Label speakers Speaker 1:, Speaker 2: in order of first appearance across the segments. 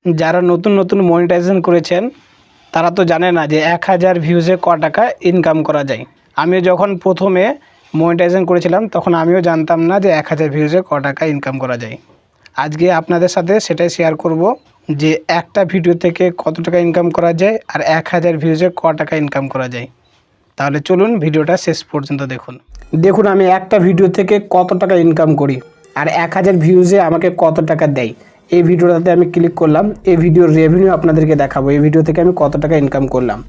Speaker 1: যারা নতুন নতুন মনিটাইজেশন করেছেন তারা তো জানে না যে 1000 ভিউজে ক টাকা ইনকাম করা যায়। আমিও যখন প্রথমে মনিটাইজেশন করেছিলাম তখন আমিও জানতাম না যে 1000 ভিউজে ক টাকা ইনকাম করা যায়। আজকে আপনাদের সাথে সেটাই শেয়ার করব যে একটা ভিডিও থেকে কত টাকা ইনকাম করা যায় আর 1000 ভিউজে ক টাকা ইনকাম করা যায়। তাহলে চলুন ভিডিওটা শেষ পর্যন্ত দেখুন। দেখুন আমি একটা ভিডিও থেকে কত টাকা ইনকাম করি আর 1000 ভিউজে আমাকে কত টাকা দেয়। এই ভিডিওটাতে আমি ক্লিক করলাম, এই ভিডিওর রেভিনিউ আপনাদেরকে দেখাবো। এই ভিডিও থেকে আমি কত টাকা ইনকাম করলাম।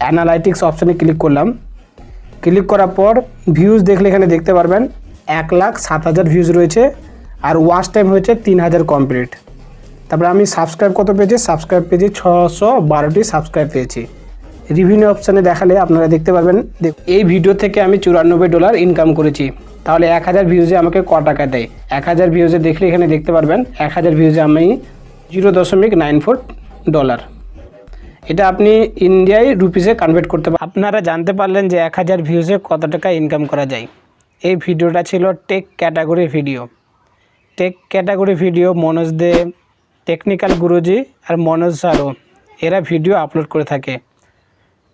Speaker 1: অ্যানালাইটিক্স অপশানে ক্লিক করলাম। ক্লিক করার পর ভিউজ দেখলে এখানে দেখতে পারবেন 1,07,000 ভিউজ রয়েছে আর ওয়াচ টাইম হয়েছে 3000 কমপ্লিট। তারপরে আমি সাবস্ক্রাইব কত পেয়েছি, সাবস্ক্রাইব পেয়েছি 612টি সাবস্ক্রাইব পেয়েছি। রিভিনিউ অপশানে দেখালে আপনারা দেখতে পারবেন এই ভিডিও থেকে আমি $94 ইনকাম করেছি। তাহলে 1000 ভিউজে আমাকে ক টাকা দেয়। 1000 ভিউজে দেখলে এখানে দেখতে পারবেন 1000 ভিউজে আমি $0.94। এটা আপনি ইন্ডিয়ায় রুপিসে কনভার্ট করতে পারেন। আপনারা জানতে পারলেন যে 1000 ভিউজে কত টাকা ইনকাম করা যায়। এই ভিডিওটা ছিল tech category video. Tech category video Manoj Dey, technical Guruji আর মনোজ স্যারও এরা ভিডিও আপলোড করে থাকে।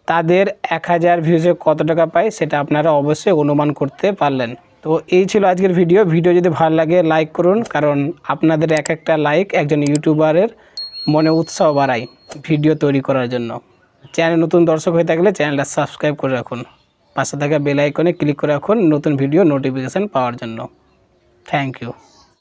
Speaker 1: তাদের 1000 ভিউজে কত টাকা পায় সেটা আপনারা অবশ্যই অনুমান করতে পারলেন। তো এই ছিল আজকের ভিডিও। যদি ভালো লাগে লাইক করুন, কারণ আপনাদের এক একটা লাইক একজন ইউটিউবারের মনে উৎসাহ বাড়ায় ভিডিও তৈরি করার জন্য। চ্যানেল নতুন দর্শক হয়ে থাকলে চ্যানেলটা সাবস্ক্রাইব করে রাখুন, পাশে থাকা বেল আইকনে ক্লিক করে রাখুন নতুন ভিডিও নোটিফিকেশান পাওয়ার জন্য। Thank you.